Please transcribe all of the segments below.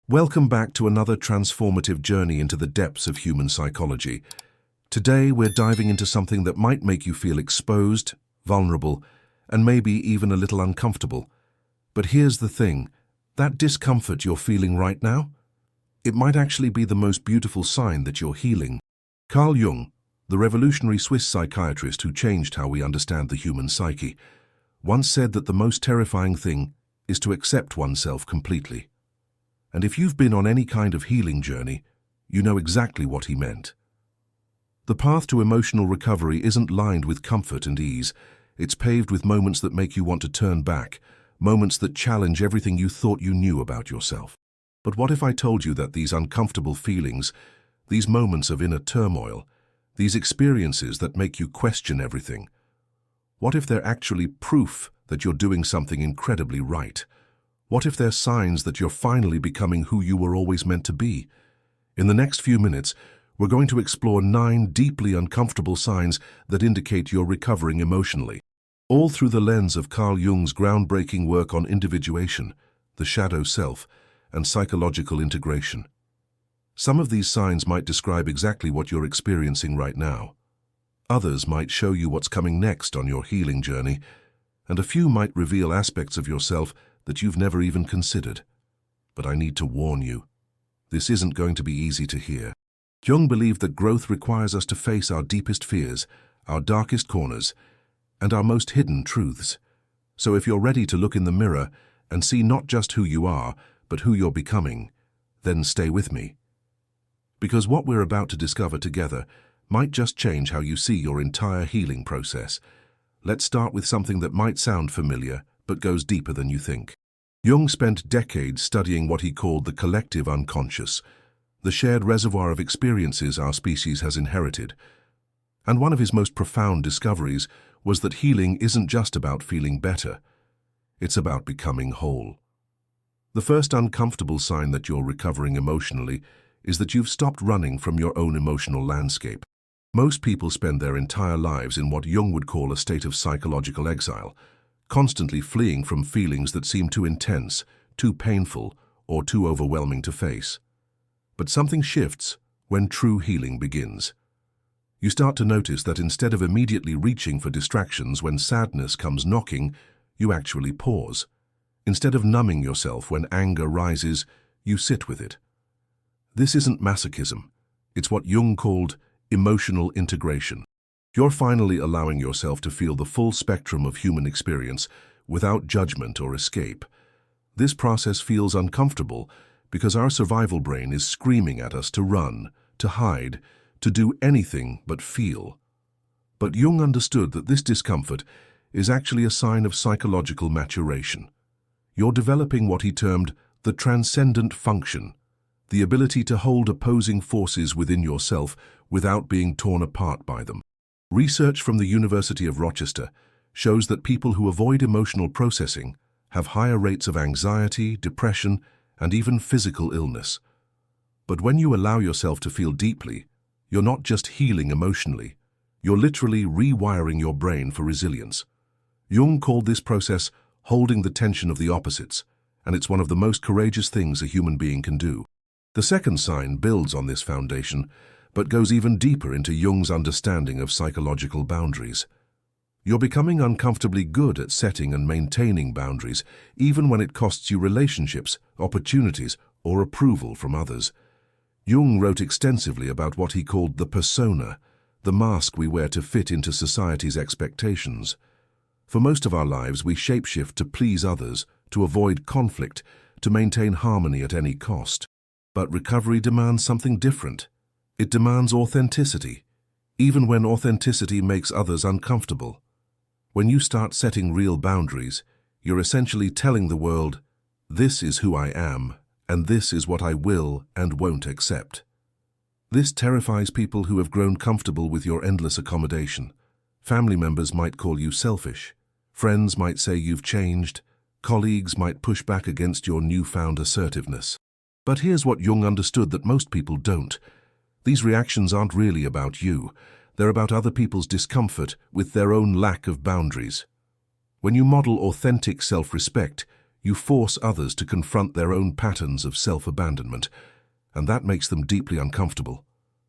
Welcome back to another transformative journey into the depths of human psychology. Today, we're diving into something that might make you feel exposed, vulnerable, and maybe even a little uncomfortable. But here's the thing, that discomfort you're feeling right now, it might actually be the most beautiful sign that you're healing. Carl Jung, the revolutionary Swiss psychiatrist who changed how we understand the human psyche, once said that the most terrifying thing is to accept oneself completely. And if you've been on any kind of healing journey, you know exactly what he meant. The path to emotional recovery isn't lined with comfort and ease. It's paved with moments that make you want to turn back, moments that challenge everything you thought you knew about yourself. But what if I told you that these uncomfortable feelings, these moments of inner turmoil, these experiences that make you question everything, what if they're actually proof that you're doing something incredibly right? What if they're signs that you're finally becoming who you were always meant to be? In the next few minutes, we're going to explore 9 deeply uncomfortable signs that indicate you're recovering emotionally, all through the lens of Carl Jung's groundbreaking work on individuation, the shadow self, and psychological integration. Some of these signs might describe exactly what you're experiencing right now. Others might show you what's coming next on your healing journey, and a few might reveal aspects of yourself that you've never even considered. But I need to warn you, this isn't going to be easy to hear. Jung believed that growth requires us to face our deepest fears, our darkest corners, and our most hidden truths. So if you're ready to look in the mirror and see not just who you are, but who you're becoming, then stay with me. Because what we're about to discover together might just change how you see your entire healing process. Let's start with something that might sound familiar, but goes deeper than you think. Jung spent decades studying what he called the collective unconscious, the shared reservoir of experiences our species has inherited. And one of his most profound discoveries was that healing isn't just about feeling better, it's about becoming whole. The first uncomfortable sign that you're recovering emotionally is that you've stopped running from your own emotional landscape. Most people spend their entire lives in what Jung would call a state of psychological exile, constantly fleeing from feelings that seem too intense, too painful, or too overwhelming to face. But something shifts when true healing begins. You start to notice that instead of immediately reaching for distractions when sadness comes knocking, you actually pause. Instead of numbing yourself when anger rises, you sit with it. This isn't masochism. It's what Jung called emotional integration. You're finally allowing yourself to feel the full spectrum of human experience without judgment or escape. This process feels uncomfortable because our survival brain is screaming at us to run, to hide, to do anything but feel. But Jung understood that this discomfort is actually a sign of psychological maturation. You're developing what he termed the transcendent function, the ability to hold opposing forces within yourself without being torn apart by them. Research from the University of Rochester shows that people who avoid emotional processing have higher rates of anxiety, depression, and even physical illness. But when you allow yourself to feel deeply, you're not just healing emotionally, you're literally rewiring your brain for resilience. Jung called this process holding the tension of the opposites, and it's one of the most courageous things a human being can do. The second sign builds on this foundation, but goes even deeper into Jung's understanding of psychological boundaries. You're becoming uncomfortably good at setting and maintaining boundaries, even when it costs you relationships, opportunities, or approval from others. Jung wrote extensively about what he called the persona, the mask we wear to fit into society's expectations. For most of our lives, we shapeshift to please others, to avoid conflict, to maintain harmony at any cost. But recovery demands something different. It demands authenticity, even when authenticity makes others uncomfortable. When you start setting real boundaries, you're essentially telling the world, this is who I am, and this is what I will and won't accept. This terrifies people who have grown comfortable with your endless accommodation. Family members might call you selfish. Friends might say you've changed. Colleagues might push back against your newfound assertiveness. But here's what Jung understood that most people don't. These reactions aren't really about you. They're about other people's discomfort with their own lack of boundaries. When you model authentic self-respect, You force others to confront their own patterns of self-abandonment, and that makes them deeply uncomfortable.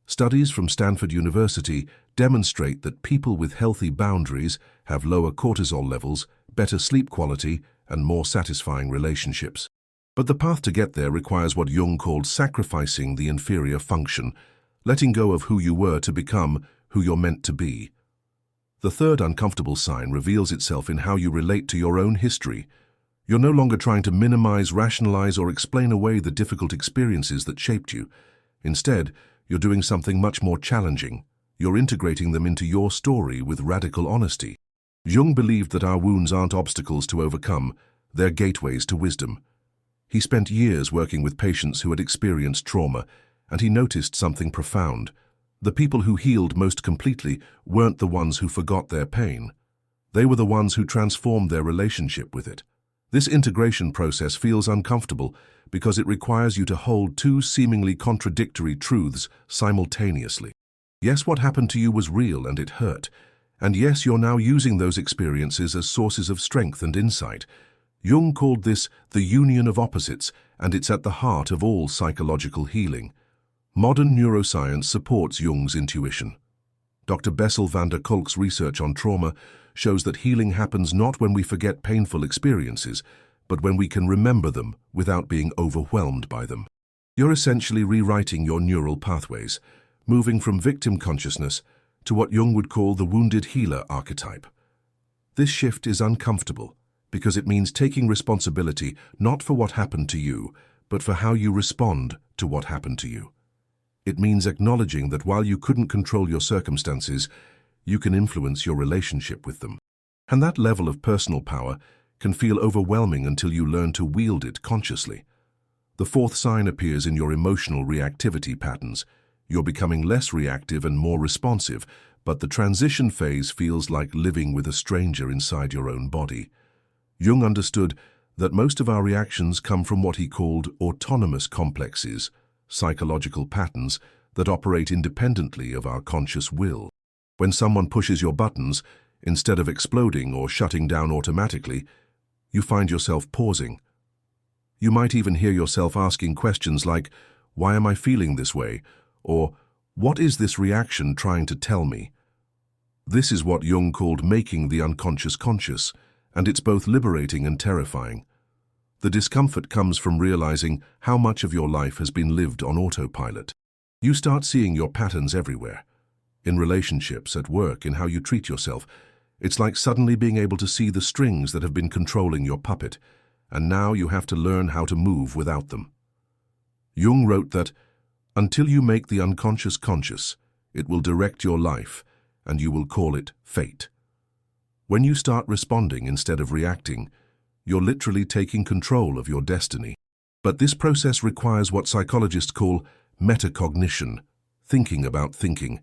Studies from Stanford University demonstrate that people with healthy boundaries have lower cortisol levels, better sleep quality, and more satisfying relationships. But the path to get there requires what Jung called sacrificing the inferior function, letting go of who you were to become who you're meant to be. The third uncomfortable sign reveals itself in how you relate to your own history. You're no longer trying to minimize, rationalize, or explain away the difficult experiences that shaped you. Instead, you're doing something much more challenging. You're integrating them into your story with radical honesty. Jung believed that our wounds aren't obstacles to overcome, they're gateways to wisdom. He spent years working with patients who had experienced trauma, and he noticed something profound. The people who healed most completely weren't the ones who forgot their pain. They were the ones who transformed their relationship with it. This integration process feels uncomfortable because it requires you to hold two seemingly contradictory truths simultaneously. Yes, what happened to you was real and it hurt. And yes, you're now using those experiences as sources of strength and insight. Jung called this the union of opposites, and it's at the heart of all psychological healing. Modern neuroscience supports Jung's intuition. Dr. Bessel van der Kolk's research on trauma shows that healing happens not when we forget painful experiences, but when we can remember them without being overwhelmed by them. You're essentially rewriting your neural pathways, moving from victim consciousness to what Jung would call the wounded healer archetype. This shift is uncomfortable because it means taking responsibility not for what happened to you, but for how you respond to what happened to you. It means acknowledging that while you couldn't control your circumstances, you can influence your relationship with them. And that level of personal power can feel overwhelming until you learn to wield it consciously. The fourth sign appears in your emotional reactivity patterns. You're becoming less reactive and more responsive, but the transition phase feels like living with a stranger inside your own body. Jung understood that most of our reactions come from what he called autonomous complexes, psychological patterns that operate independently of our conscious will. When someone pushes your buttons, instead of exploding or shutting down automatically, you find yourself pausing. You might even hear yourself asking questions like, "Why am I feeling this way?" or "What is this reaction trying to tell me?" This is what Jung called making the unconscious conscious, and it's both liberating and terrifying. The discomfort comes from realizing how much of your life has been lived on autopilot. You start seeing your patterns everywhere. In relationships, at work, in how you treat yourself. It's like suddenly being able to see the strings that have been controlling your puppet, and now you have to learn how to move without them. Jung wrote that, "Until you make the unconscious conscious, it will direct your life, and you will call it fate." When you start responding instead of reacting, you're literally taking control of your destiny. But this process requires what psychologists call metacognition, thinking about thinking,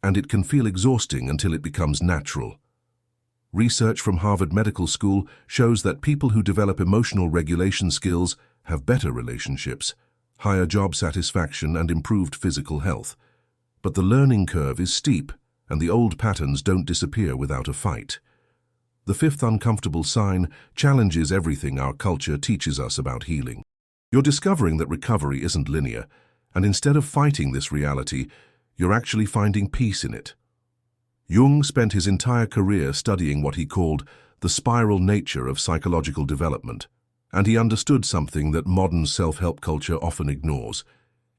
and it can feel exhausting until it becomes natural. Research from Harvard Medical School shows that people who develop emotional regulation skills have better relationships, higher job satisfaction, and improved physical health. But the learning curve is steep, and the old patterns don't disappear without a fight. The fifth uncomfortable sign challenges everything our culture teaches us about healing. You're discovering that recovery isn't linear, and instead of fighting this reality, you're actually finding peace in it. Jung spent his entire career studying what he called the spiral nature of psychological development, and he understood something that modern self-help culture often ignores.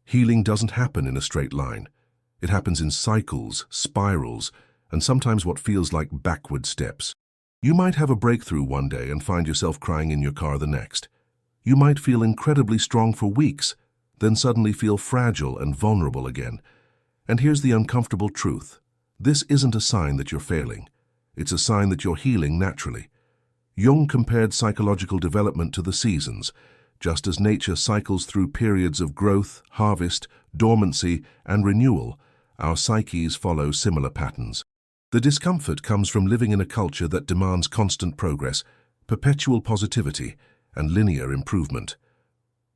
Healing doesn't happen in a straight line. It happens in cycles, spirals, and sometimes what feels like backward steps. You might have a breakthrough one day and find yourself crying in your car the next. You might feel incredibly strong for weeks, then suddenly feel fragile and vulnerable again. And here's the uncomfortable truth. This isn't a sign that you're failing. It's a sign that you're healing naturally. Jung compared psychological development to the seasons. Just as nature cycles through periods of growth, harvest, dormancy, and renewal, our psyches follow similar patterns. The discomfort comes from living in a culture that demands constant progress, perpetual positivity, and linear improvement.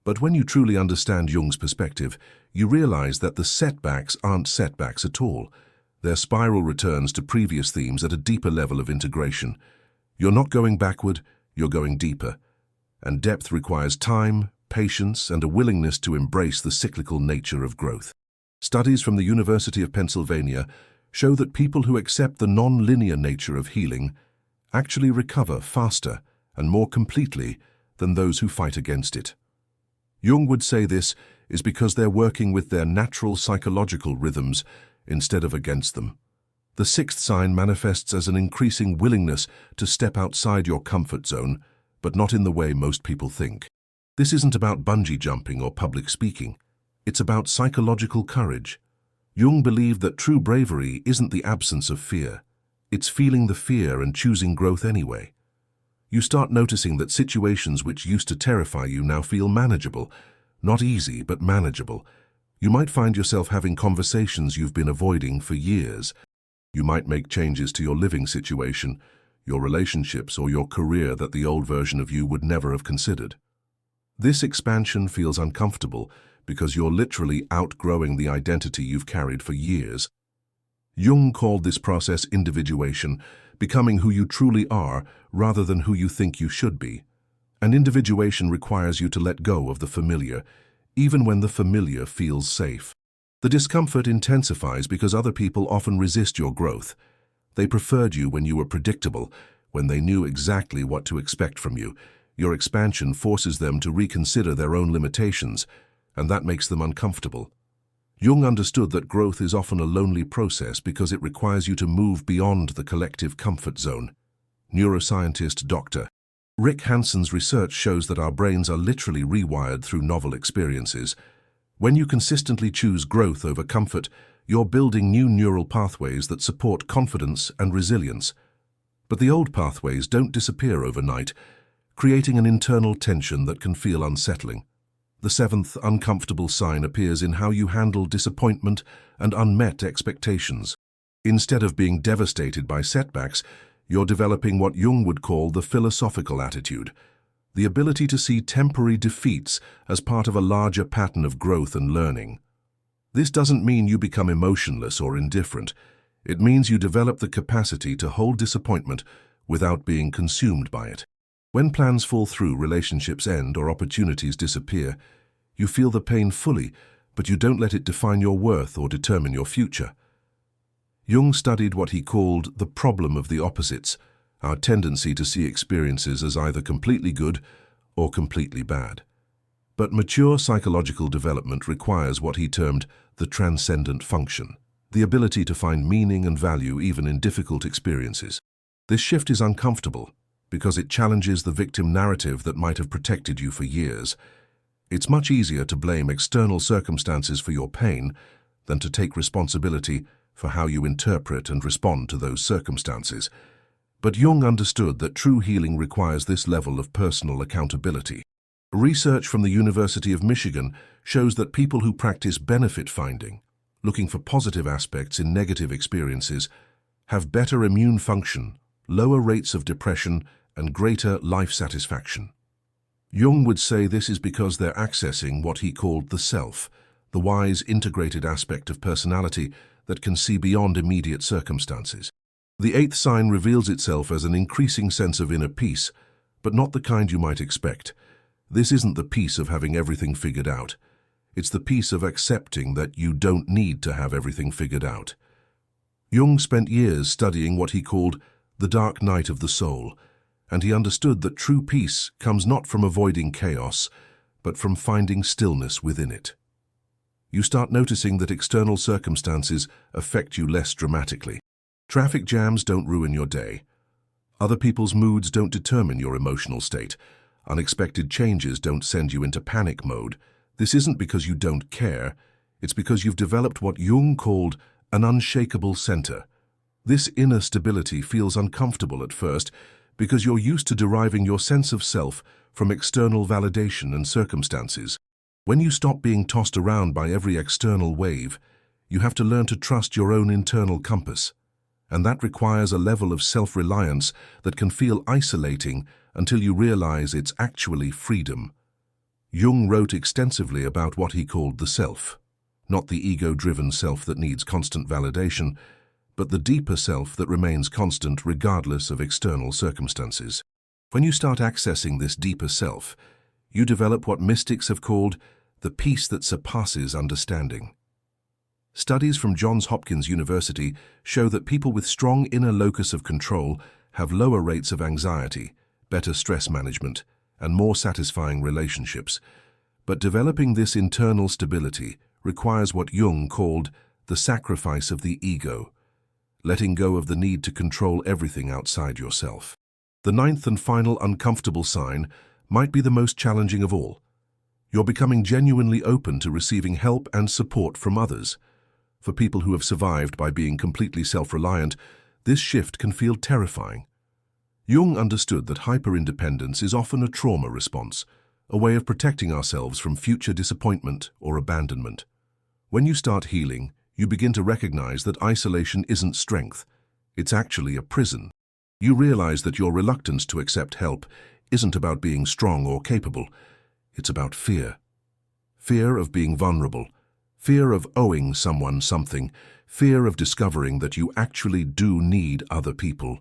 But when you truly understand Jung's perspective, you realize that the setbacks aren't setbacks at all. They're spiral returns to previous themes at a deeper level of integration. You're not going backward, you're going deeper. and depth requires time, patience, and a willingness to embrace the cyclical nature of growth. Studies from the University of Pennsylvania show that people who accept the non-linear nature of healing actually recover faster and more completely than those who fight against it. Jung would say this is because they're working with their natural psychological rhythms instead of against them. The sixth sign manifests as an increasing willingness to step outside your comfort zone, but not in the way most people think. This isn't about bungee jumping or public speaking. It's about psychological courage. Jung believed that true bravery isn't the absence of fear. It's feeling the fear and choosing growth anyway. You start noticing that situations which used to terrify you now feel manageable. Not easy, but manageable. You might find yourself having conversations you've been avoiding for years. You might make changes to your living situation, your relationships, or your career that the old version of you would never have considered. This expansion feels uncomfortable because you're literally outgrowing the identity you've carried for years. Jung called this process individuation, becoming who you truly are rather than who you think you should be. And individuation requires you to let go of the familiar, even when the familiar feels safe. The discomfort intensifies because other people often resist your growth. They preferred you when you were predictable, when they knew exactly what to expect from you. Your expansion forces them to reconsider their own limitations, and that makes them uncomfortable. Jung understood that growth is often a lonely process because it requires you to move beyond the collective comfort zone. Neuroscientist Dr. Rick Hanson's research shows that our brains are literally rewired through novel experiences. When you consistently choose growth over comfort, you're building new neural pathways that support confidence and resilience. But the old pathways don't disappear overnight, creating an internal tension that can feel unsettling. The seventh uncomfortable sign appears in how you handle disappointment and unmet expectations. Instead of being devastated by setbacks, you're developing what Jung would call the philosophical attitude, the ability to see temporary defeats as part of a larger pattern of growth and learning. This doesn't mean you become emotionless or indifferent. It means you develop the capacity to hold disappointment without being consumed by it. When plans fall through, relationships end, or opportunities disappear, you feel the pain fully, but you don't let it define your worth or determine your future. Jung studied what he called the problem of the opposites, our tendency to see experiences as either completely good or completely bad. But mature psychological development requires what he termed the transcendent function, the ability to find meaning and value even in difficult experiences. This shift is uncomfortable because it challenges the victim narrative that might have protected you for years. It's much easier to blame external circumstances for your pain than to take responsibility for how you interpret and respond to those circumstances. But Jung understood that true healing requires this level of personal accountability. Research from the University of Michigan shows that people who practice benefit finding, looking for positive aspects in negative experiences, have better immune function, lower rates of depression, and greater life satisfaction. Jung would say this is because they're accessing what he called the self, the wise, integrated aspect of personality that can see beyond immediate circumstances. The eighth sign reveals itself as an increasing sense of inner peace, but not the kind you might expect. This isn't the peace of having everything figured out. It's the peace of accepting that you don't need to have everything figured out. Jung spent years studying what he called the dark night of the soul, and he understood that true peace comes not from avoiding chaos, but from finding stillness within it. You start noticing that external circumstances affect you less dramatically. Traffic jams don't ruin your day. Other people's moods don't determine your emotional state. Unexpected changes don't send you into panic mode. This isn't because you don't care. It's because you've developed what Jung called an unshakable center. This inner stability feels uncomfortable at first because you're used to deriving your sense of self from external validation and circumstances. When you stop being tossed around by every external wave, you have to learn to trust your own internal compass. And that requires a level of self-reliance that can feel isolating until you realize it's actually freedom. Jung wrote extensively about what he called the self, not the ego-driven self that needs constant validation, but the deeper self that remains constant regardless of external circumstances. When you start accessing this deeper self, you develop what mystics have called the peace that surpasses understanding. Studies from Johns Hopkins University show that people with strong inner locus of control have lower rates of anxiety, better stress management, and more satisfying relationships. But developing this internal stability requires what Jung called the sacrifice of the ego, letting go of the need to control everything outside yourself. The ninth and final uncomfortable sign might be the most challenging of all. You're becoming genuinely open to receiving help and support from others. For people who have survived by being completely self-reliant, this shift can feel terrifying. Jung understood that hyper-independence is often a trauma response, a way of protecting ourselves from future disappointment or abandonment. When you start healing, you begin to recognize that isolation isn't strength. It's actually a prison. You realize that your reluctance to accept help isn't about being strong or capable. It's about fear. Fear of being vulnerable. Fear of owing someone something. Fear of discovering that you actually do need other people.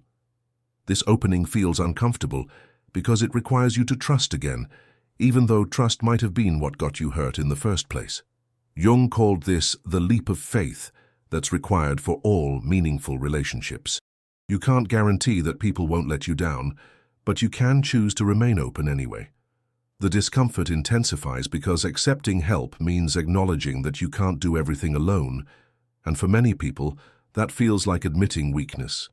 This opening feels uncomfortable because it requires you to trust again, even though trust might have been what got you hurt in the first place. Jung called this the leap of faith that's required for all meaningful relationships. You can't guarantee that people won't let you down, but you can choose to remain open anyway. The discomfort intensifies because accepting help means acknowledging that you can't do everything alone, and for many people, that feels like admitting weakness.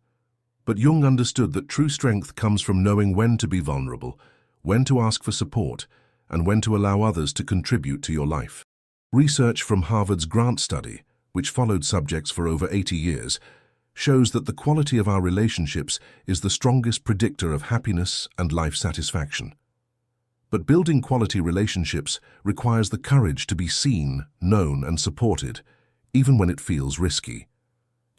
But Jung understood that true strength comes from knowing when to be vulnerable, when to ask for support, and when to allow others to contribute to your life. Research from Harvard's Grant study, which followed subjects for over 80 years, shows that the quality of our relationships is the strongest predictor of happiness and life satisfaction. But building quality relationships requires the courage to be seen, known, and supported, even when it feels risky.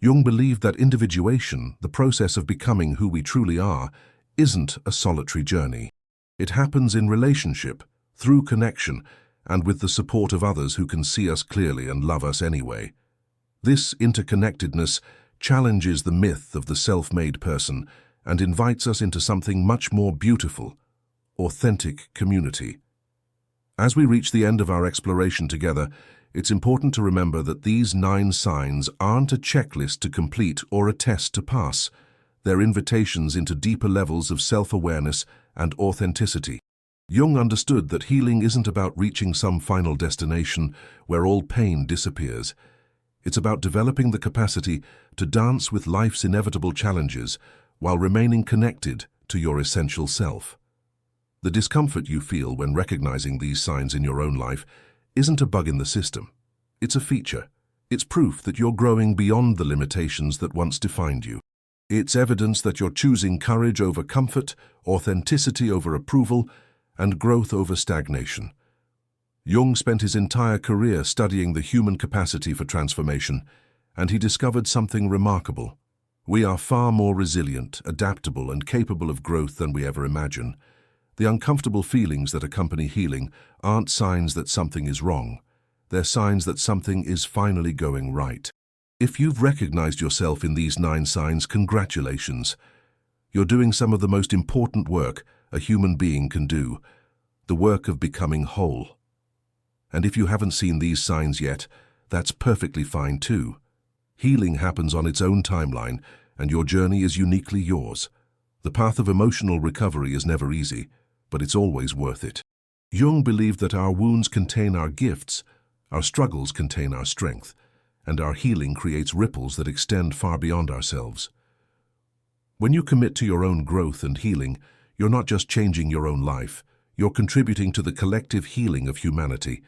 Jung believed that individuation, the process of becoming who we truly are, isn't a solitary journey. It happens in relationship, through connection, and with the support of others who can see us clearly and love us anyway. This interconnectedness challenges the myth of the self-made person and invites us into something much more beautiful, authentic community. As we reach the end of our exploration together, it's important to remember that these 9 signs aren't a checklist to complete or a test to pass. They're invitations into deeper levels of self-awareness and authenticity. Jung understood that healing isn't about reaching some final destination where all pain disappears. It's about developing the capacity to dance with life's inevitable challenges while remaining connected to your essential self. The discomfort you feel when recognizing these signs in your own life isn't a bug in the system. It's a feature. It's proof that you're growing beyond the limitations that once defined you. It's evidence that you're choosing courage over comfort, authenticity over approval, and growth over stagnation. Jung spent his entire career studying the human capacity for transformation, and he discovered something remarkable. We are far more resilient, adaptable, and capable of growth than we ever imagine. The uncomfortable feelings that accompany healing aren't signs that something is wrong. They're signs that something is finally going right. If you've recognized yourself in these 9 signs, congratulations. You're doing some of the most important work a human being can do, the work of becoming whole. And if you haven't seen these signs yet, that's perfectly fine too. Healing happens on its own timeline, and your journey is uniquely yours. The path of emotional recovery is never easy, but it's always worth it. Jung believed that our wounds contain our gifts, our struggles contain our strength, and our healing creates ripples that extend far beyond ourselves. When you commit to your own growth and healing, you're not just changing your own life, you're contributing to the collective healing of humanity.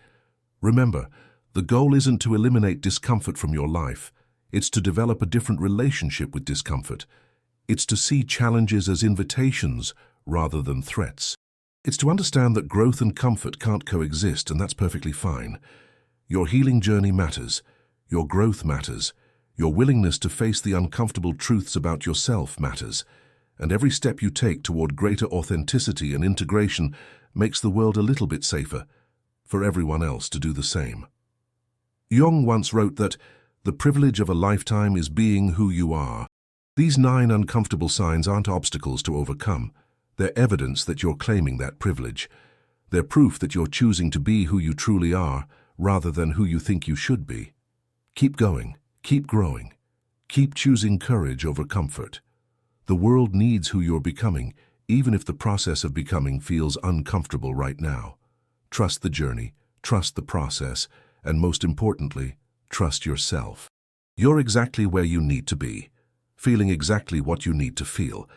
Remember, the goal isn't to eliminate discomfort from your life, it's to develop a different relationship with discomfort. It's to see challenges as invitations rather than threats. It's to understand that growth and comfort can't coexist, and that's perfectly fine. Your healing journey matters. Your growth matters. Your willingness to face the uncomfortable truths about yourself matters. And every step you take toward greater authenticity and integration makes the world a little bit safer for everyone else to do the same. Jung once wrote that the privilege of a lifetime is being who you are. These 9 uncomfortable signs aren't obstacles to overcome. They're evidence that you're claiming that privilege. They're proof that you're choosing to be who you truly are, rather than who you think you should be. Keep going, keep growing, keep choosing courage over comfort. The world needs who you're becoming, even if the process of becoming feels uncomfortable right now. Trust the journey, trust the process, and most importantly, trust yourself. You're exactly where you need to be, feeling exactly what you need to feel,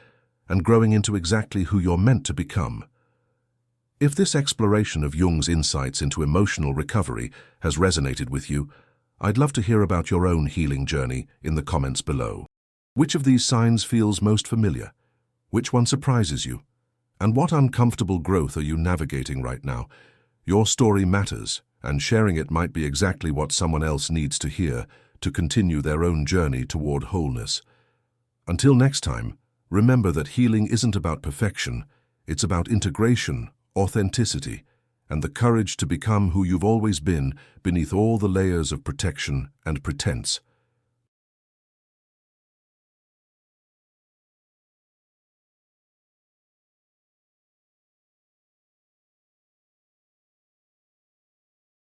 and growing into exactly who you're meant to become. If this exploration of Jung's insights into emotional recovery has resonated with you, I'd love to hear about your own healing journey in the comments below. Which of these signs feels most familiar? Which one surprises you? And what uncomfortable growth are you navigating right now? Your story matters, and sharing it might be exactly what someone else needs to hear to continue their own journey toward wholeness. Until next time, remember that healing isn't about perfection, it's about integration, authenticity, and the courage to become who you've always been beneath all the layers of protection and pretense.